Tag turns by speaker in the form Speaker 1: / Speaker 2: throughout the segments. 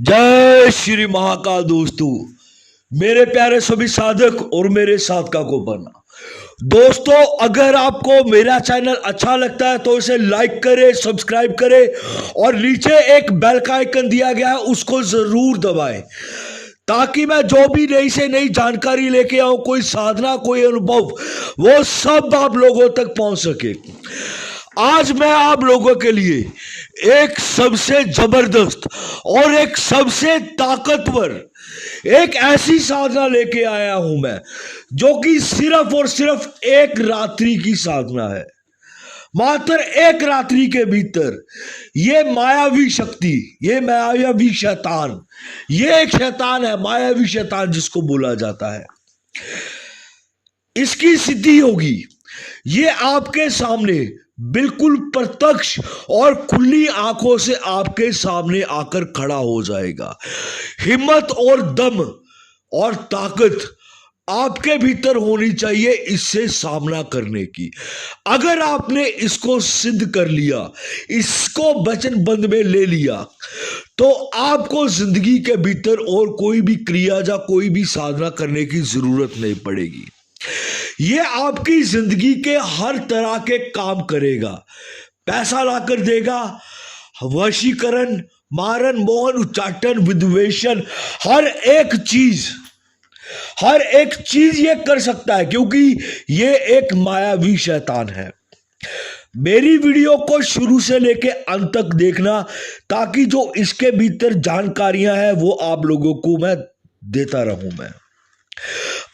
Speaker 1: जय श्री महाकाल। दोस्तों, मेरे प्यारे सभी साधक और मेरे साधका को बनना। दोस्तों, अगर आपको मेरा चैनल अच्छा लगता है तो इसे लाइक करें, सब्सक्राइब करें और नीचे एक बेल का आइकन दिया गया है उसको जरूर दबाएं, ताकि मैं जो भी नई से नई जानकारी लेके आऊं, कोई साधना, कोई अनुभव, वो सब आप लोगों तक पहुंच सके। आज मैं आप लोगों के लिए एक सबसे जबरदस्त और एक सबसे ताकतवर एक ऐसी साधना लेके आया हूं मैं, जो कि सिर्फ और सिर्फ एक रात्रि की साधना है। मात्र एक रात्रि के भीतर ये मायावी शक्ति, ये मायावी शैतान, ये एक शैतान है, मायावी शैतान जिसको बोला जाता है, इसकी सिद्धि होगी। ये आपके सामने बिल्कुल प्रत्यक्ष और खुली आंखों से आपके सामने आकर खड़ा हो जाएगा। हिम्मत और दम और ताकत आपके भीतर होनी चाहिए इससे सामना करने की। अगर आपने इसको सिद्ध कर लिया, इसको वचनबंध में ले लिया, तो आपको जिंदगी के भीतर और कोई भी क्रिया या कोई भी साधना करने की जरूरत नहीं पड़ेगी। ये आपकी जिंदगी के हर तरह के काम करेगा। पैसा लाकर देगा, वशीकरण, मारन, मोहन, उच्चाटन, विद्वेषण, हर एक चीज ये कर सकता है, क्योंकि ये एक मायावी शैतान है। मेरी वीडियो को शुरू से लेके अंत तक देखना, ताकि जो इसके भीतर जानकारियां हैं वो आप लोगों को मैं देता रहूं मैं।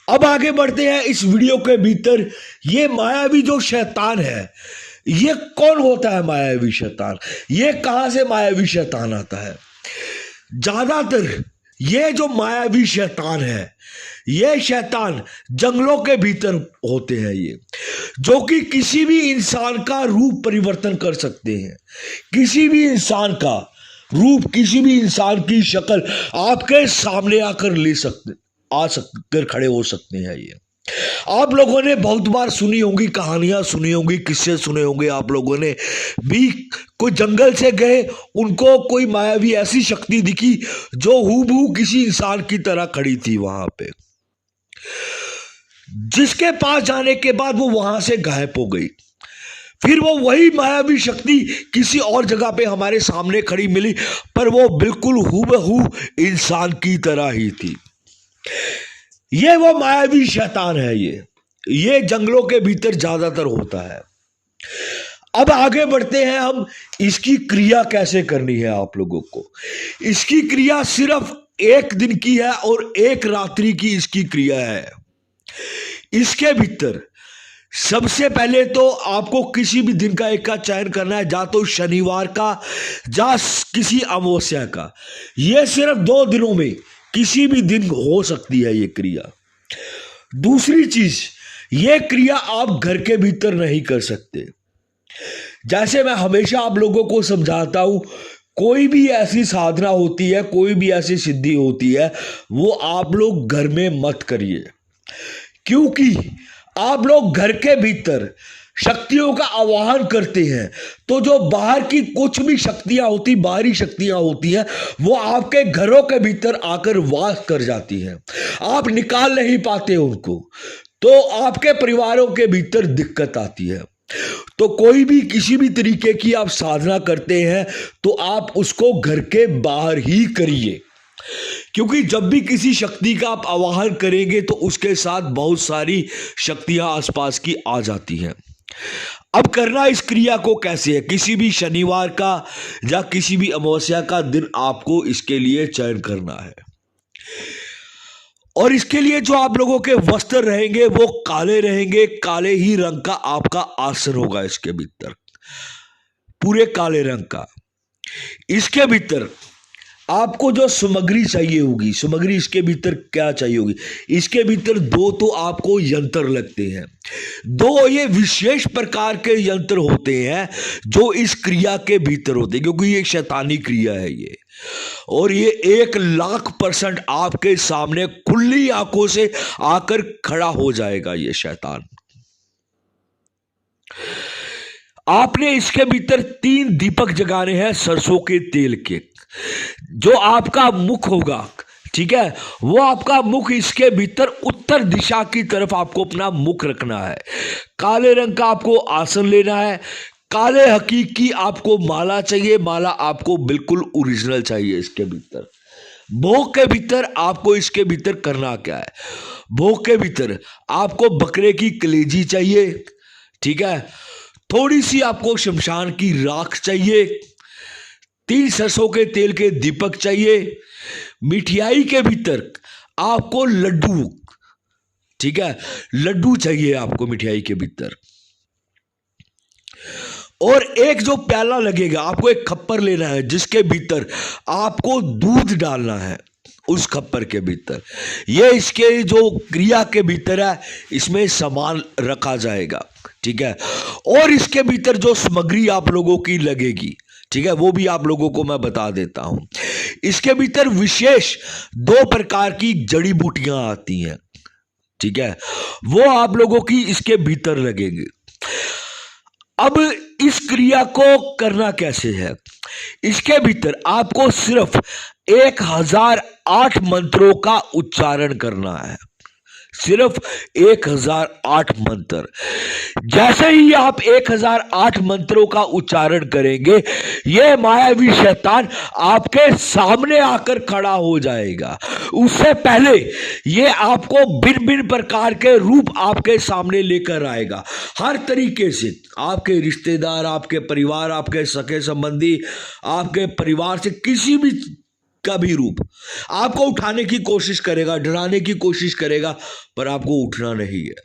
Speaker 1: अब आगे बढ़ते हैं इस वीडियो के भीतर। ये मायावी जो शैतान है, ये कौन होता है मायावी शैतान? ये कहां से मायावी शैतान आता है? ज्यादातर ये जो मायावी शैतान है, ये शैतान जंगलों के भीतर होते हैं, ये जो कि किसी भी इंसान का रूप परिवर्तन कर सकते हैं। किसी भी इंसान का रूप, किसी भी इंसान की शक्ल आपके सामने आकर कर खड़े हो सकते हैं। ये आप लोगों ने बहुत बार सुनी होंगी, कहानियां सुनी होंगी, किस्से सुने होंगे। आप लोगों ने भी कोई जंगल से गए, उनको कोई मायावी ऐसी शक्ति दिखी जो हूबहू किसी इंसान की तरह खड़ी थी वहां पे, जिसके पास जाने के बाद वो वहां से गायब हो गई। फिर वो वही मायावी शक्ति किसी और जगह पे हमारे सामने खड़ी मिली, पर वो बिल्कुल हूबहू इंसान की तरह ही थी। ये वो मायावी शैतान है। ये जंगलों के भीतर ज्यादातर होता है। अब आगे बढ़ते हैं हम। इसकी क्रिया कैसे करनी है आप लोगों को? इसकी क्रिया सिर्फ एक दिन की है और एक रात्रि की इसकी क्रिया है। इसके भीतर सबसे पहले तो आपको किसी भी दिन का एक का चयन करना है, या तो शनिवार का या किसी अमावस्या का। यह सिर्फ 2 दिनों में किसी भी दिन हो सकती है ये क्रिया। दूसरी चीज, ये क्रिया आप घर के भीतर नहीं कर सकते। जैसे मैं हमेशा आप लोगों को समझाता हूं, कोई भी ऐसी साधना होती है, कोई भी ऐसी सिद्धि होती है, वो आप लोग घर में मत करिए। क्योंकि आप लोग घर के भीतर शक्तियों का आवाहन करते हैं, तो जो बाहर की कुछ भी शक्तियां होती, बाहरी शक्तियां होती हैं, वो आपके घरों के भीतर आकर वास कर जाती हैं। आप निकाल नहीं पाते उनको, तो आपके परिवारों के भीतर दिक्कत आती है। तो कोई भी किसी भी तरीके की आप साधना करते हैं तो आप उसको घर के बाहर ही करिए, क्योंकि जब भी किसी शक्ति का आप आवाहन करेंगे तो उसके साथ बहुत सारी शक्तियां आसपास की आ जाती हैं। अब करना इस क्रिया को कैसे है? किसी भी शनिवार का या किसी भी अमावस्या का दिन आपको इसके लिए चयन करना है, और इसके लिए जो आप लोगों के वस्त्र रहेंगे वो काले रहेंगे। काले ही रंग का आपका आसन होगा इसके भीतर, पूरे काले रंग का। इसके भीतर आपको जो सामग्री चाहिए होगी, सामग्री इसके भीतर क्या चाहिए होगी? इसके भीतर 2 तो आपको यंत्र लगते हैं। 2 ये विशेष प्रकार के यंत्र होते हैं जो इस क्रिया के भीतर होते हैं, क्योंकि ये शैतानी क्रिया है ये, और ये 1,00,000% आपके सामने खुली आंखों से आकर खड़ा हो जाएगा ये शैतान। आपने इसके भीतर 3 दीपक जगाने हैं सरसों के तेल के। जो आपका मुख होगा, ठीक है, वो आपका मुख इसके भीतर उत्तर दिशा की तरफ आपको अपना मुख रखना है। काले रंग का आपको आसन लेना है। काले हकीकी आपको माला चाहिए। माला आपको बिल्कुल ओरिजिनल चाहिए इसके भीतर। भोग के भीतर आपको इसके भीतर करना क्या है? भोग के भीतर आपको बकरे की कलेजी चाहिए, ठीक है, थोड़ी सी आपको शमशान की राख चाहिए, 3 सरसों के तेल के दीपक चाहिए। मिठाई के भीतर आपको लड्डू, ठीक है, लड्डू चाहिए आपको मिठाई के भीतर। और एक जो प्याला लगेगा, आपको एक खप्पर लेना है जिसके भीतर आपको दूध डालना है उस खप्पर के भीतर। ये इसके जो क्रिया के भीतर है, इसमें सामान रखा जाएगा, ठीक है। और इसके भीतर जो सामग्री आप लोगों की लगेगी, ठीक है, वो भी आप लोगों को मैं बता देता हूं। इसके भीतर विशेष 2 प्रकार की जड़ी बूटियां आती हैं, ठीक है, वो आप लोगों की इसके भीतर लगेगी। अब इस क्रिया को करना कैसे है? इसके भीतर आपको सिर्फ 1008 मंत्रों का उच्चारण करना है। सिर्फ 1008 मंत्र। जैसे ही आप 1008 मंत्रों का उच्चारण करेंगे, यह मायावी शैतान आपके सामने आकर खड़ा हो जाएगा। उससे पहले यह आपको भिन्न भिन्न प्रकार के रूप आपके सामने लेकर आएगा। हर तरीके से आपके रिश्तेदार, आपके परिवार, आपके सगे संबंधी, आपके परिवार से किसी भी का भी रूप आपको उठाने की कोशिश करेगा, डराने की कोशिश करेगा, पर आपको उठना नहीं है।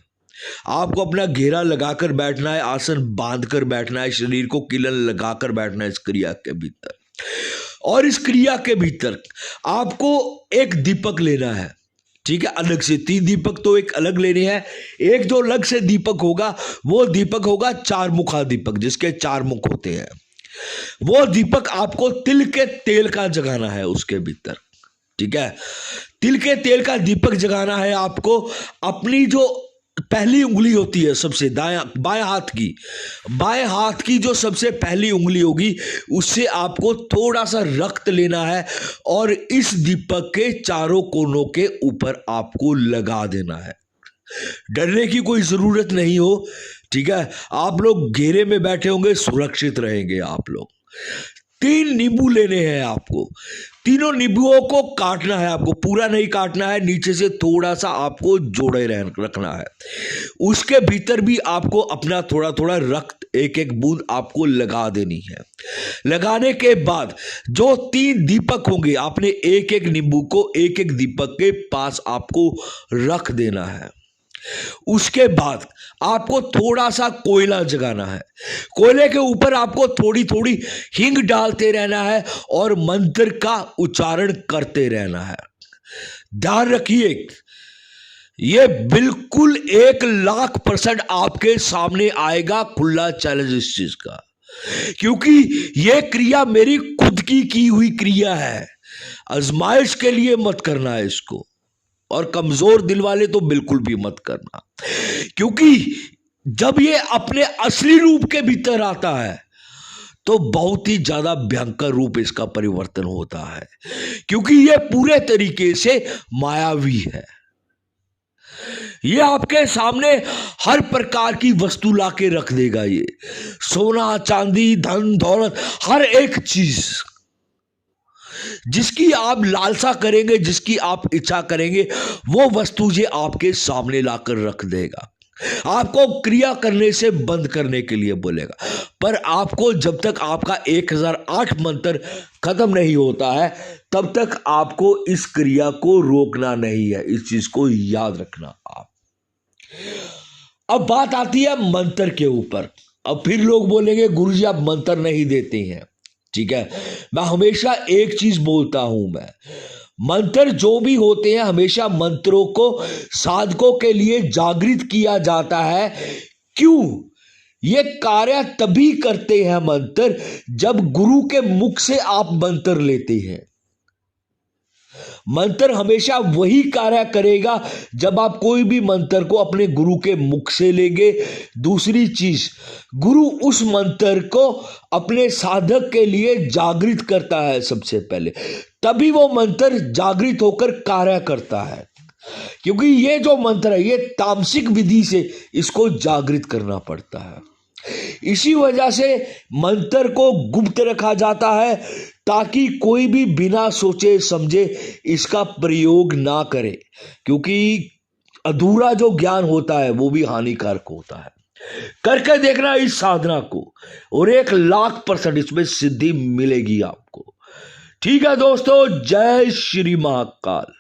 Speaker 1: आपको अपना घेरा लगाकर बैठना है, आसन बांधकर बैठना है, शरीर को किलन लगाकर बैठना है इस क्रिया के भीतर। और इस क्रिया के भीतर आपको एक दीपक लेना है, ठीक है, अलग से। 3 दीपक तो एक अलग लेने हैं। एक जो अलग से दीपक होगा, वो दीपक होगा 4 मुखा दीपक, जिसके 4 मुख होते हैं। वो दीपक आपको तिल के तेल का जगाना है उसके भीतर, ठीक है। तिल के तेल का दीपक जगाना है आपको। अपनी जो पहली उंगली होती है, सबसे बाएं हाथ की जो सबसे पहली उंगली होगी, उससे आपको थोड़ा सा रक्त लेना है और इस दीपक के चारों कोनों के ऊपर आपको लगा देना है। डरने की कोई जरूरत नहीं हो, ठीक है। आप लोग घेरे में बैठे होंगे, सुरक्षित रहेंगे आप लोग। 3 नींबू लेने हैं आपको। तीनों नींबुओं को काटना है आपको, पूरा नहीं काटना है, नीचे से थोड़ा सा आपको जोड़े रखना है। उसके भीतर भी आपको अपना थोड़ा थोड़ा रक्त, एक एक बूंद आपको लगा देनी है। लगाने के बाद जो 3 दीपक होंगे, आपने एक एक नींबू को एक एक दीपक के पास आपको रख देना है। उसके बाद आपको थोड़ा सा कोयला जगाना है। कोयले के ऊपर आपको थोड़ी थोड़ी हिंग डालते रहना है और मंत्र का उच्चारण करते रहना है। ध्यान रखिए, यह बिल्कुल 1,00,000% आपके सामने आएगा खुला चैलेंज इस चीज का, क्योंकि यह क्रिया मेरी खुद की हुई क्रिया है। आजमाइश के लिए मत करना है इसको, और कमजोर दिल वाले तो बिल्कुल भी मत करना, क्योंकि जब ये अपने असली रूप के भीतर आता है तो बहुत ही ज्यादा भयंकर रूप इसका परिवर्तन होता है, क्योंकि ये पूरे तरीके से मायावी है। ये आपके सामने हर प्रकार की वस्तु लाके रख देगा। ये सोना, चांदी, धन दौलत, हर एक चीज जिसकी आप लालसा करेंगे, जिसकी आप इच्छा करेंगे, वो वस्तु ये आपके सामने लाकर रख देगा। आपको क्रिया करने से बंद करने के लिए बोलेगा, पर आपको जब तक आपका 1008 मंत्र खत्म नहीं होता है, तब तक आपको इस क्रिया को रोकना नहीं है। इस चीज को याद रखना आप। अब बात आती है मंत्र के ऊपर। अब फिर लोग बोलेंगे गुरुजी आप मंत्र नहीं देते हैं, ठीक है। मैं हमेशा एक चीज बोलता हूं, मैं मंत्र जो भी होते हैं, हमेशा मंत्रों को साधकों के लिए जागृत किया जाता है। क्यों? ये कार्य तभी करते हैं मंत्र, जब गुरु के मुख से आप मंत्र लेते हैं। मंत्र हमेशा वही कार्य करेगा जब आप कोई भी मंत्र को अपने गुरु के मुख से लेंगे। दूसरी चीज, गुरु उस मंत्र को अपने साधक के लिए जागृत करता है सबसे पहले, तभी वो मंत्र जागृत होकर कार्य करता है। क्योंकि ये जो मंत्र है ये तामसिक विधि से इसको जागृत करना पड़ता है। इसी वजह से मंत्र को गुप्त रखा जाता है ताकि कोई भी बिना सोचे समझे इसका प्रयोग ना करे, क्योंकि अधूरा जो ज्ञान होता है वो भी हानिकारक होता है। करके देखना इस साधना को और 1,00,000% इसमें सिद्धि मिलेगी आपको। ठीक है दोस्तों, जय श्री महाकाल।